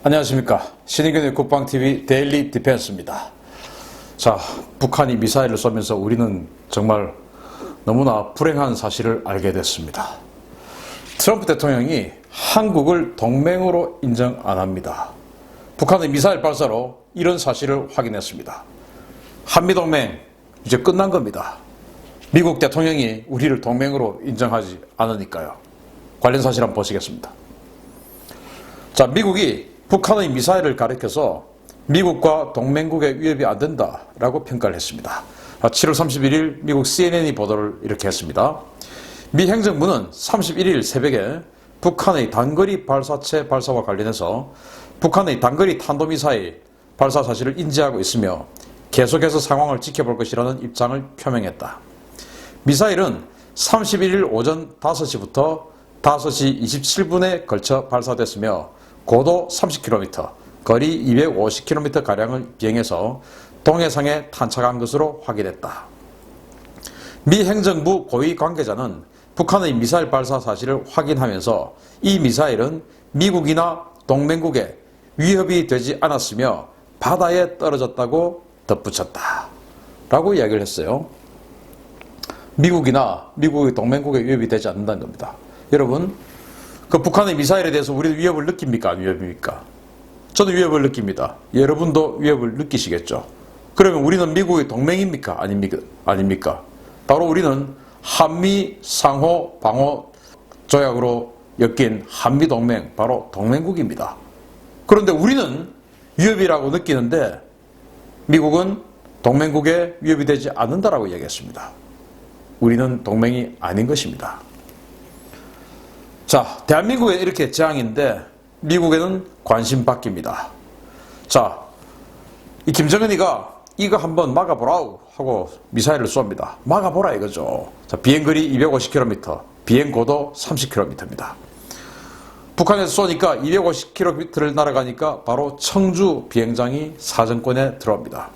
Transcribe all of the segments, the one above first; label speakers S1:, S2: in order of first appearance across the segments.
S1: 안녕하십니까. 신의균의 국방TV 데일리 디펜스입니다. 자, 북한이 미사일을 쏘면서 우리는 정말 너무나 불행한 사실을 알게 됐습니다. 트럼프 대통령이 한국을 동맹으로 인정 안 합니다. 북한의 미사일 발사로 이런 사실을 확인했습니다. 한미동맹 이제 끝난 겁니다. 미국 대통령이 우리를 동맹으로 인정하지 않으니까요. 관련 사실 한번 보시겠습니다. 자, 미국이 북한의 미사일을 가리켜서 미국과 동맹국의 위협이 안 된다라고 평가를 했습니다. 7월 31일 미국 CNN이 보도를 이렇게 했습니다. 미 행정부는 31일 새벽에 북한의 단거리 발사체 발사와 관련해서 북한의 단거리 탄도미사일 발사 사실을 인지하고 있으며 계속해서 상황을 지켜볼 것이라는 입장을 표명했다. 미사일은 31일 오전 5시부터 5시 27분에 걸쳐 발사됐으며 고도 30km, 거리 250km가량을 비행해서 동해상에 탄착한 것으로 확인했다. 미 행정부 고위 관계자는 북한의 미사일 발사 사실을 확인하면서 이 미사일은 미국이나 동맹국에 위협이 되지 않았으며 바다에 떨어졌다고 덧붙였다. 라고 이야기를 했어요. 미국이나 미국의 동맹국에 위협이 되지 않는다는 겁니다. 여러분, 그 북한의 미사일에 대해서 우리도 위협을 느낍니까? 안 위협입니까? 저도 위협을 느낍니다. 여러분도 위협을 느끼시겠죠? 그러면 우리는 미국의 동맹입니까? 아닙니까? 바로 우리는 한미 상호 방호 조약으로 엮인 한미 동맹, 바로 동맹국입니다. 그런데 우리는 위협이라고 느끼는데 미국은 동맹국에 위협이 되지 않는다라고 얘기했습니다. 우리는 동맹이 아닌 것입니다. 자, 대한민국에 이렇게 재앙인데 미국에는 관심 바뀝니다. 자, 이 김정은이가 이거 한번 막아보라우 하고 미사일을 쏩니다. 막아보라 이거죠. 자, 비행거리 250km, 비행고도 30km입니다. 북한에서 쏘니까 250km를 날아가니까 바로 청주 비행장이 사정권에 들어옵니다.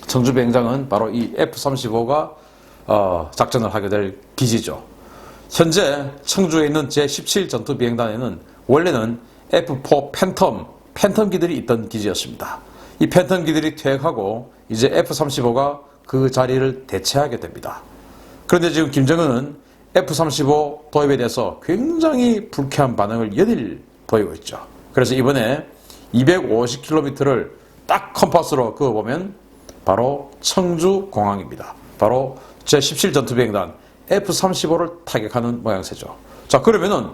S1: 청주 비행장은 바로 이 F-35가 작전을 하게 될 기지죠. 현재 청주에 있는 제17 전투비행단에는 원래는 F-4 팬텀기들이 있던 기지였습니다. 이 팬텀기들이 퇴역하고 이제 F-35가 그 자리를 대체하게 됩니다. 그런데 지금 김정은은 F-35 도입에 대해서 굉장히 불쾌한 반응을 연일 보이고 있죠. 그래서 이번에 250km를 딱 컴파스로 그어보면 바로 청주공항입니다. 바로 제17 전투비행단 F-35를 타격하는 모양새죠. 자, 그러면은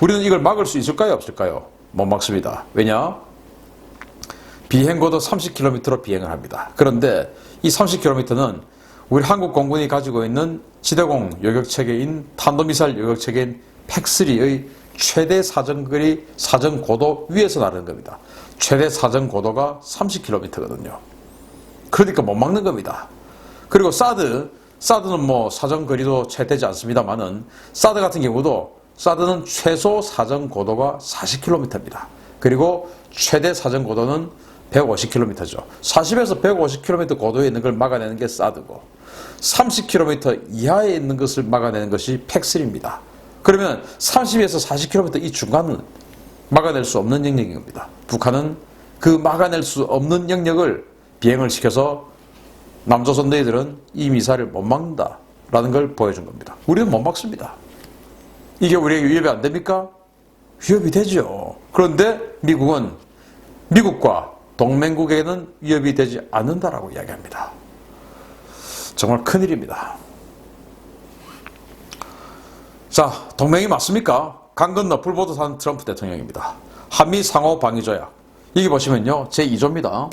S1: 우리는 이걸 막을 수 있을까요? 없을까요? 못 막습니다. 왜냐? 비행고도 30km로 비행을 합니다. 그런데 이 30km는 우리 한국 공군이 가지고 있는 지대공 요격체계인 탄도미사일 요격체계인 팩3의 최대 사정고도 위에서 나르는 겁니다. 최대 사정고도가 30km거든요. 그러니까 못 막는 겁니다. 그리고 사드는 뭐 사정거리도 채 되지 않습니다만은 사드 같은 경우도 사드는 최소 사정고도가 40km입니다. 그리고 최대 사정고도는 150km죠. 40에서 150km 고도에 있는 걸 막아내는 게 사드고 30km 이하에 있는 것을 막아내는 것이 팩3입니다. 그러면 30에서 40km 이 중간은 막아낼 수 없는 영역인 겁니다. 북한은 그 막아낼 수 없는 영역을 비행을 시켜서 남조선 너희들은 이 미사일을 못 막는다라는 걸 보여준 겁니다. 우리는 못 막습니다. 이게 우리에게 위협이 안 됩니까? 위협이 되죠. 그런데 미국은 미국과 동맹국에게는 위협이 되지 않는다라고 이야기합니다. 정말 큰일입니다. 자, 동맹이 맞습니까? 강 건너 불보듯 한 트럼프 대통령입니다. 한미 상호 방위 조약. 여기 보시면요, 제2조입니다.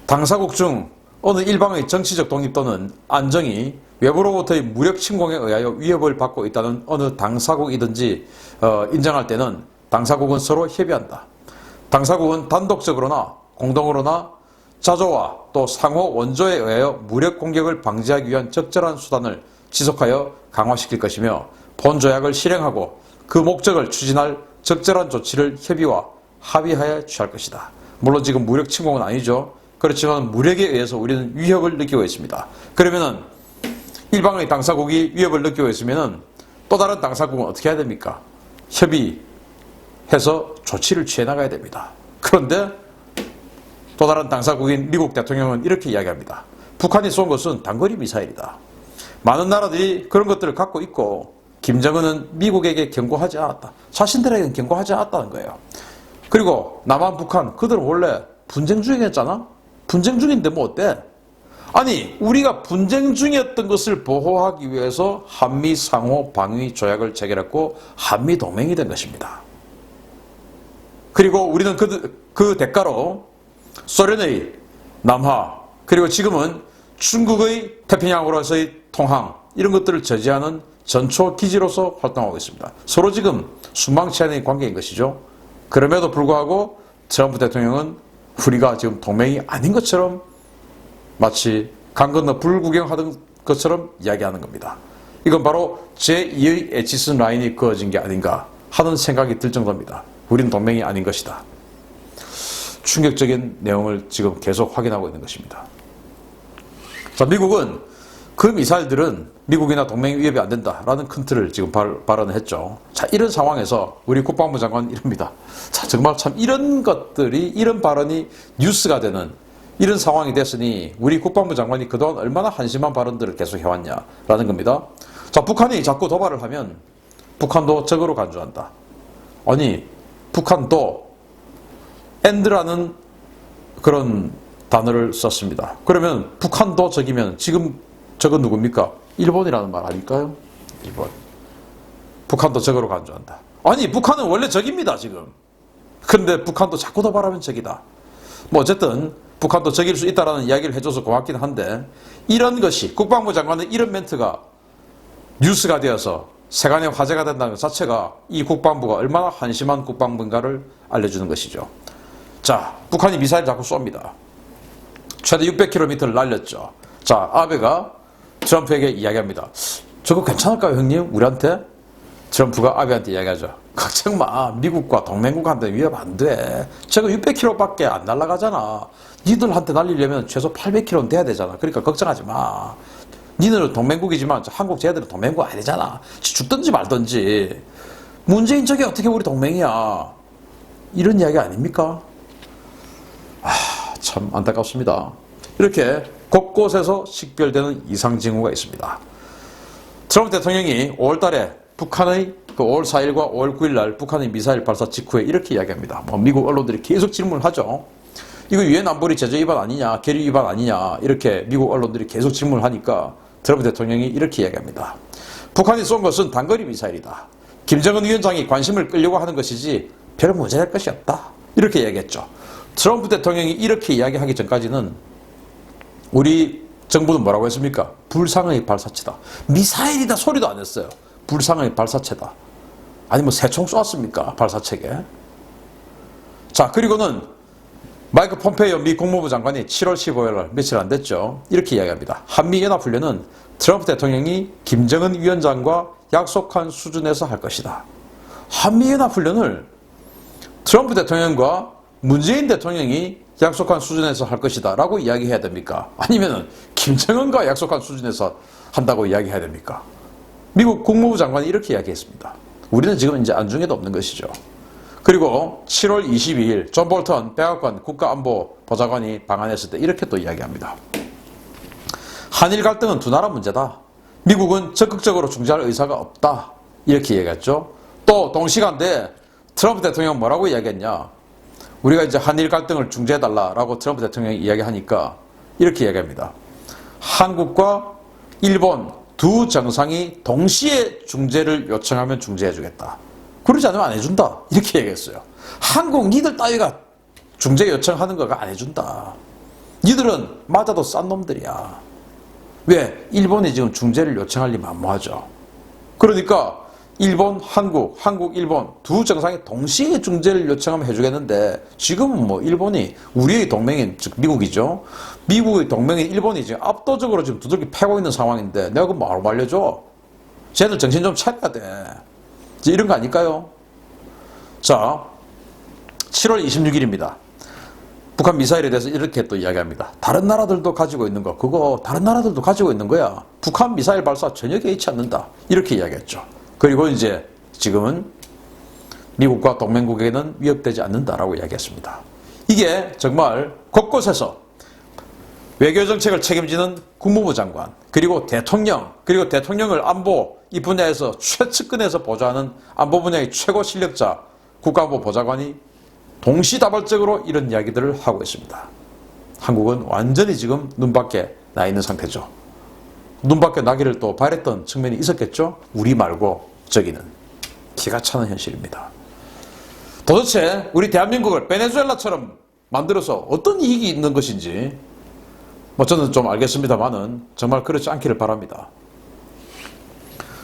S1: 당사국 중 어느 일방의 정치적 독립 또는 안정이 외부로부터의 무력 침공에 의하여 위협을 받고 있다는 어느 당사국이든지 인정할 때는 당사국은 서로 협의한다. 당사국은 단독적으로나 공동으로나 자조와 또 상호 원조에 의하여 무력 공격을 방지하기 위한 적절한 수단을 지속하여 강화시킬 것이며 본 조약을 실행하고 그 목적을 추진할 적절한 조치를 협의와 합의하여 취할 것이다. 물론 지금 무력 침공은 아니죠. 그렇지만 무력에 의해서 우리는 위협을 느끼고 있습니다. 그러면은 일방의 당사국이 위협을 느끼고 있으면은 또 다른 당사국은 어떻게 해야 됩니까? 협의, 해서 조치를 취해 나가야 됩니다. 그런데 또 다른 당사국인 미국 대통령은 이렇게 이야기합니다. 북한이 쏜 것은 단거리 미사일이다. 많은 나라들이 그런 것들을 갖고 있고 김정은은 미국에게 경고하지 않았다. 자신들에게는 경고하지 않았다는 거예요. 그리고 남한, 북한 그들은 원래 분쟁 중이었잖아. 분쟁 중인데 뭐 어때? 아니 우리가 분쟁 중이었던 것을 보호하기 위해서 한미 상호 방위 조약을 체결했고 한미 동맹이 된 것입니다. 그리고 우리는 그 대가로 소련의 남하 그리고 지금은 중국의 태평양으로서의 통항 이런 것들을 저지하는 전초 기지로서 활동하고 있습니다. 서로 지금 순망치 않은 관계인 것이죠. 그럼에도 불구하고 트럼프 대통령은 우리가 지금 동맹이 아닌 것처럼 마치 강 건너 불구경하던 것처럼 이야기하는 겁니다. 이건 바로 제2의 에치슨 라인이 그어진 게 아닌가 하는 생각이 들 정도입니다. 우리는 동맹이 아닌 것이다. 충격적인 내용을 지금 계속 확인하고 있는 것입니다. 자, 미국은 그 미사일들은 미국이나 동맹 위협이 안 된다라는 큰 틀을 지금 발언을 했죠. 자, 이런 상황에서 우리 국방부 장관은 이럽니다. 자, 정말 참 이런 것들이, 이런 발언이 뉴스가 되는 이런 상황이 됐으니 우리 국방부 장관이 그동안 얼마나 한심한 발언들을 계속 해왔냐라는 겁니다. 자, 북한이 자꾸 도발을 하면 북한도 적으로 간주한다. 아니, 북한도 and라는 그런 단어를 썼습니다. 그러면 북한도 적이면 지금 적은 누굽니까? 일본이라는 말 아닐까요? 일본. 북한도 적으로 간주한다. 아니 북한은 원래 적입니다 지금. 그런데 북한도 자꾸 도발하면 적이다. 뭐 어쨌든 북한도 적일 수 있다라는 이야기를 해줘서 고맙긴 한데 이런 것이 국방부 장관의 이런 멘트가 뉴스가 되어서 세간의 화제가 된다는 것 자체가 이 국방부가 얼마나 한심한 국방부인가를 알려주는 것이죠. 자, 북한이 미사일 자꾸 쏩니다. 최대 600km를 날렸죠. 자, 아베가 트럼프에게 이야기합니다. 저거 괜찮을까요 형님? 우리한테? 트럼프가 아베한테 이야기하죠. 걱정 마. 미국과 동맹국한테 위협 안 돼. 저거 600km밖에 안 날아가잖아. 니들한테 날리려면 최소 800km는 돼야 되잖아. 그러니까 걱정하지 마. 니들은 동맹국이지만 한국 쟤들은 동맹국 아니잖아. 죽든지 말든지. 문재인 저게 어떻게 우리 동맹이야. 이런 이야기 아닙니까? 참 안타깝습니다. 이렇게 곳곳에서 식별되는 이상 징후가 있습니다. 트럼프 대통령이 5월 달에 북한의 5월 4일과 5월 9일 날 북한의 미사일 발사 직후에 이렇게 이야기합니다. 뭐 미국 언론들이 계속 질문을 하죠. 이거 유엔 안보리 제재 위반 아니냐, 계류 위반 아니냐 이렇게 미국 언론들이 계속 질문을 하니까 트럼프 대통령이 이렇게 이야기합니다. 북한이 쏜 것은 단거리 미사일이다. 김정은 위원장이 관심을 끌려고 하는 것이지 별 문제될 것이 없다. 이렇게 이야기했죠. 트럼프 대통령이 이렇게 이야기하기 전까지는 우리 정부는 뭐라고 했습니까? 불상의 발사체다. 미사일이다 소리도 안 했어요. 불상의 발사체다. 아니 뭐 새총 쏘았습니까? 발사체계. 자, 그리고는 마이크 폼페이오 미 국무부 장관이 7월 15일 날 며칠 안 됐죠. 이렇게 이야기합니다. 한미연합훈련은 트럼프 대통령이 김정은 위원장과 약속한 수준에서 할 것이다. 한미연합훈련을 트럼프 대통령과 문재인 대통령이 약속한 수준에서 할 것이다 라고 이야기해야 됩니까? 아니면 김정은과 약속한 수준에서 한다고 이야기해야 됩니까? 미국 국무부 장관이 이렇게 이야기했습니다. 우리는 지금 이제 안중에도 없는 것이죠. 그리고 7월 22일 존 볼턴 백악관 국가안보보좌관이 방한했을 때 이렇게 또 이야기합니다. 한일 갈등은 두 나라 문제다. 미국은 적극적으로 중재할 의사가 없다. 이렇게 얘기했죠. 또 동시간대에 트럼프 대통령 뭐라고 이야기했냐. 우리가 이제 한일 갈등을 중재해달라라고 트럼프 대통령이 이야기하니까 이렇게 이야기합니다. 한국과 일본 두 정상이 동시에 중재를 요청하면 중재해주겠다. 그러지 않으면 안 해준다. 이렇게 얘기했어요. 한국 니들 따위가 중재 요청하는 거가 안 해준다. 니들은 맞아도 싼 놈들이야. 왜? 일본이 지금 중재를 요청할 리 만무하죠. 그러니까 일본, 한국, 일본 두 정상이 동시에 중재를 요청하면 해주겠는데 지금은 뭐 일본이 우리의 동맹인 즉 미국이죠. 미국의 동맹인 일본이 지금 압도적으로 지금 두들기 패고 있는 상황인데 내가 그거 뭐하러 말려줘? 쟤들 정신 좀 차려야 돼. 이런 거 아닐까요? 자, 7월 26일입니다. 북한 미사일에 대해서 이렇게 또 이야기합니다. 다른 나라들도 가지고 있는 거, 그거 다른 나라들도 가지고 있는 거야. 북한 미사일 발사 전혀 개의치 않는다. 이렇게 이야기했죠. 그리고 이제 지금은 미국과 동맹국에게는 위협되지 않는다라고 이야기했습니다. 이게 정말 곳곳에서 외교정책을 책임지는 국무부 장관, 그리고 대통령, 그리고 대통령을 안보 이 분야에서 최측근에서 보좌하는 안보 분야의 최고 실력자 국가안보 보좌관이 동시다발적으로 이런 이야기들을 하고 있습니다. 한국은 완전히 지금 눈밖에 나 있는 상태죠. 눈밖에 나기를 또 바랬던 측면이 있었겠죠. 우리 말고 저기는. 기가 차는 현실입니다. 도대체 우리 대한민국을 베네수엘라처럼 만들어서 어떤 이익이 있는 것인지 저는 좀 알겠습니다만은 정말 그렇지 않기를 바랍니다.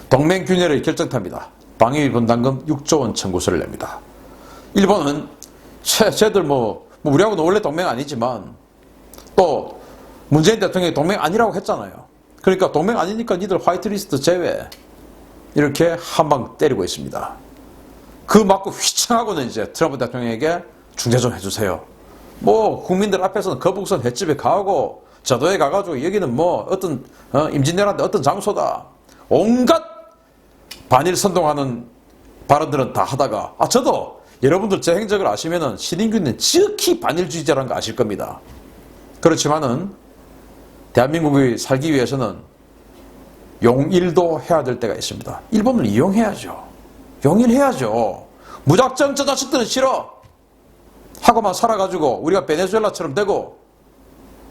S1: 동맹 균열의 결정타입니다. 방위비 분담금 6조 원 청구서를 냅니다. 일본은 쟤들 우리하고는 원래 동맹 아니지만 또 문재인 대통령이 동맹 아니라고 했잖아요. 그러니까 동맹 아니니까 니들 화이트리스트 제외 이렇게 한방 때리고 있습니다. 그 맞고 휘청하고는 이제 트럼프 대통령에게 중재 좀 해주세요. 국민들 앞에서는 거북선 횟집에 가고 저도에 가가지고 여기는 어떤 임진왜란때 어떤 장소다. 온갖 반일 선동하는 발언들은 다 하다가 저도 여러분들 제 행적을 아시면은 신인균은 지극히 반일주의자라는 거 아실 겁니다. 그렇지만은 대한민국이 살기 위해서는 용일도 해야 될 때가 있습니다. 일본을 이용해야죠. 용일해야죠. 무작정 저 자식들은 싫어 하고만 살아가지고 우리가 베네수엘라처럼 되고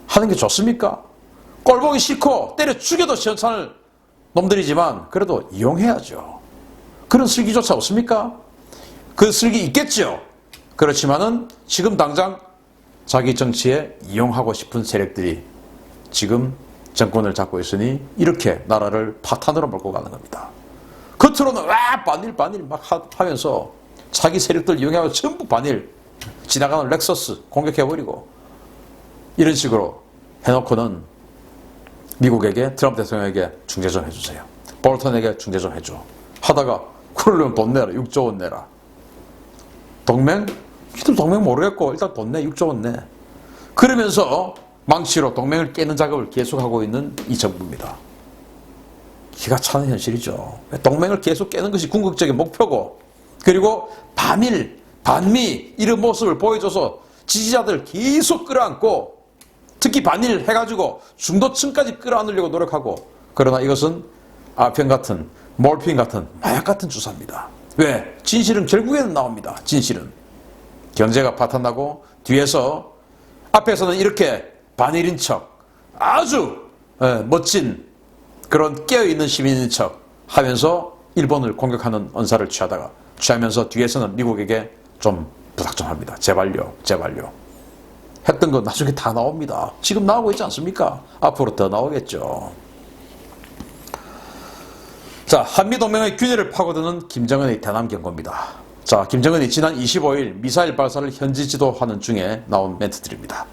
S1: 하는 게 좋습니까? 꼴보기 싫고 때려 죽여도 시원찮을 놈들이지만 그래도 이용해야죠. 그런 슬기조차 없습니까? 그 슬기 있겠죠. 그렇지만은 지금 당장 자기 정치에 이용하고 싶은 세력들이 지금 정권을 잡고 있으니 이렇게 나라를 파탄으로 몰고 가는 겁니다. 겉으로는 반일 막 하면서 자기 세력들 이용하고 전부 반일 지나가는 렉서스 공격해버리고 이런 식으로 해놓고는 미국에게 트럼프 대통령에게 중재 좀 해주세요. 볼턴에게 중재 좀 해줘. 하다가 그러려면 돈 내라. 6조 원 내라. 동맹? 니들 동맹 모르겠고 일단 돈 내. 6조 원 내. 그러면서 망치로 동맹을 깨는 작업을 계속하고 있는 이 정부입니다. 기가 차는 현실이죠. 동맹을 계속 깨는 것이 궁극적인 목표고 그리고 반일, 반미 이런 모습을 보여줘서 지지자들 계속 끌어안고 특히 반일 해가지고 중도층까지 끌어안으려고 노력하고 그러나 이것은 아편 같은 몰핀 같은 마약 같은 주사입니다. 왜? 진실은 결국에는 나옵니다. 진실은. 경제가 파탄나고 뒤에서 앞에서는 이렇게 반일인 척 아주 멋진 그런 깨어있는 시민인 척 하면서 일본을 공격하는 언사를 취하면서 뒤에서는 미국에게 좀 부탁 좀 합니다. 제발요. 했던 거 나중에 다 나옵니다. 지금 나오고 있지 않습니까? 앞으로 더 나오겠죠. 자, 한미동맹의 균열을 파고드는 김정은의 대남 경고입니다. 자, 김정은이 지난 25일 미사일 발사를 현지 지도하는 중에 나온 멘트들입니다.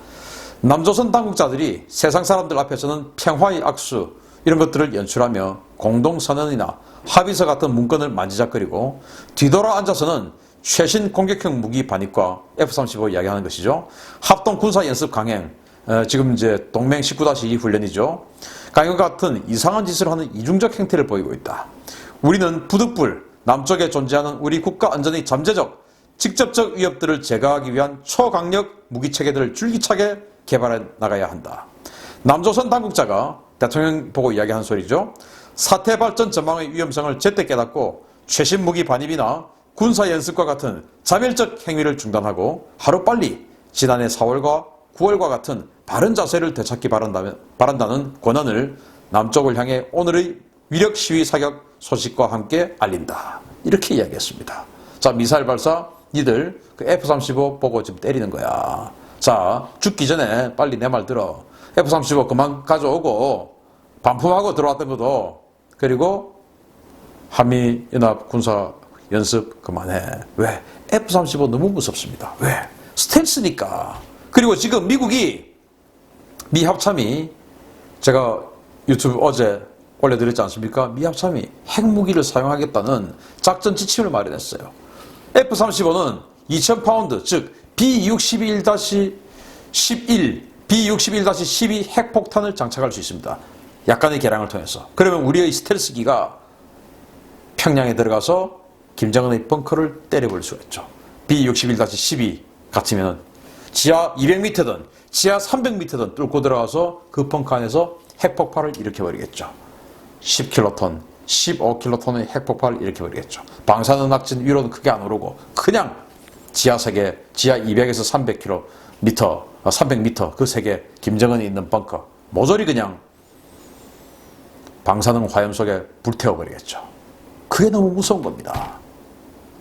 S1: 남조선 당국자들이 세상 사람들 앞에서는 평화의 악수 이런 것들을 연출하며 공동선언이나 합의서 같은 문건을 만지작거리고 뒤돌아 앉아서는 최신 공격형 무기 반입과 F-35 이야기하는 것이죠. 합동 군사 연습 강행, 지금 이제 동맹 19-2 훈련이죠. 강행과 같은 이상한 짓을 하는 이중적 행태를 보이고 있다. 우리는 부득불 남쪽에 존재하는 우리 국가 안전의 잠재적, 직접적 위협들을 제거하기 위한 초강력 무기 체계들을 줄기차게 개발해 나가야 한다. 남조선 당국자가 대통령 보고 이야기한 소리죠. 사태 발전 전망의 위험성을 제때 깨닫고 최신 무기 반입이나 군사연습과 같은 자멸적 행위를 중단하고 하루빨리 지난해 4월과 9월과 같은 바른 자세를 되찾기 바란다는 권한을 남쪽을 향해 오늘의 위력 시위 사격 소식과 함께 알린다. 이렇게 이야기했습니다. 자, 미사일 발사 니들 그 F-35 보고 지금 때리는 거야. 자, 죽기 전에 빨리 내 말 들어. F-35 그만 가져오고 반품하고 들어왔던 것도 그리고 한미연합 군사 연습 그만해. 왜? F-35 너무 무섭습니다. 왜? 스텔스니까. 그리고 지금 미국이 미 합참이 제가 유튜브 어제 올려드렸지 않습니까? 미 합참이 핵무기를 사용하겠다는 작전 지침을 마련했어요. F-35는 2000파운드 즉 B-61-11 B-61-12 핵폭탄을 장착할 수 있습니다. 약간의 개량을 통해서. 그러면 우리의 스텔스기가 평양에 들어가서 김정은의 벙커를 때려버릴 수가 있죠. B-61-12 같으면 지하 200m든 지하 300m든 뚫고 들어가서 그 벙커 안에서 핵폭발을 일으켜버리겠죠. 10킬로톤, 15킬로톤의 핵폭발을 일으켜버리겠죠. 방사능 낙진 위로는 크게 안 오르고 그냥 지하 세계, 지하 200에서 300m 그 세계 김정은이 있는 벙커 모조리 그냥 방사능 화염 속에 불태워버리겠죠. 그게 너무 무서운 겁니다.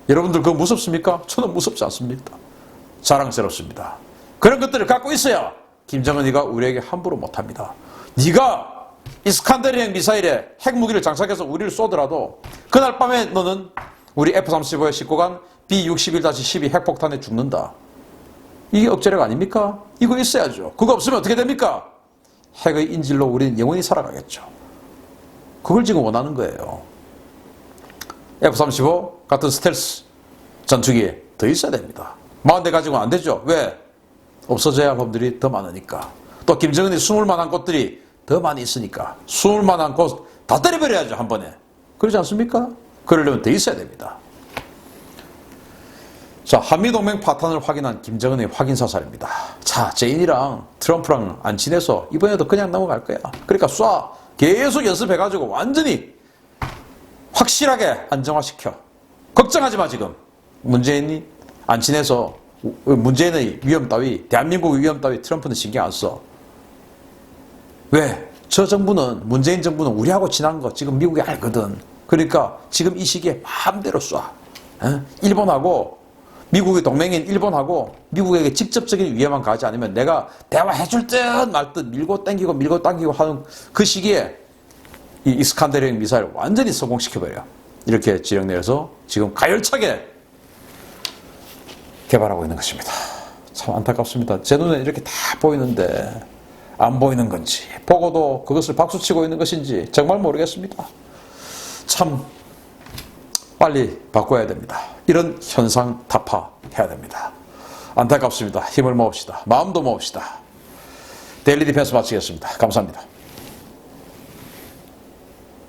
S1: 여러분들 그거 무섭습니까? 저는 무섭지 않습니다. 자랑스럽습니다. 그런 것들을 갖고 있어야 김정은이가 우리에게 함부로 못합니다. 네가 이스칸데르형 미사일에 핵무기를 장착해서 우리를 쏘더라도 그날 밤에 너는 우리 F-35에 싣고 간 B-61-12 핵폭탄에 죽는다. 이게 억제력 아닙니까? 이거 있어야죠. 그거 없으면 어떻게 됩니까? 핵의 인질로 우리는 영원히 살아가겠죠. 그걸 지금 원하는 거예요. F-35 같은 스텔스 전투기 더 있어야 됩니다. 40대 가지고는 안 되죠. 왜? 없어져야 할 범들이 더 많으니까. 또 김정은이 숨을 만한 곳들이 더 많이 있으니까 숨을 만한 곳 다 때려버려야죠. 한 번에. 그러지 않습니까? 그러려면 더 있어야 됩니다. 자, 한미동맹 파탄을 확인한 김정은의 확인사살입니다. 자, 제인이랑 트럼프랑 안 친해서 이번에도 그냥 넘어갈 거야. 그러니까 쏴. 계속 연습해가지고 완전히 확실하게 안정화시켜. 걱정하지 마, 지금. 문재인이 안 친해서 문재인의 위험 따위, 대한민국의 위험 따위 트럼프는 신경 안 써. 왜? 저 정부는, 문재인 정부는 우리하고 친한 거 지금 미국이 알거든. 그러니까 지금 이 시기에 마음대로 쏴. 일본하고, 미국의 동맹인 일본하고 미국에게 직접적인 위험만 가지 않으면 내가 대화해줄 듯 말 듯 밀고 당기고 하는 그 시기에 이 이스칸데르형 미사일 완전히 성공시켜버려. 이렇게 지령 내려서 지금 가열차게 개발하고 있는 것입니다. 참 안타깝습니다. 제 눈에 이렇게 다 보이는데 안 보이는 건지 보고도 그것을 박수치고 있는 것인지 정말 모르겠습니다. 참 빨리 바꿔야 됩니다. 이런 현상 타파해야 됩니다. 안타깝습니다. 힘을 모읍시다. 마음도 모읍시다. 데일리 디펜스 마치겠습니다. 감사합니다.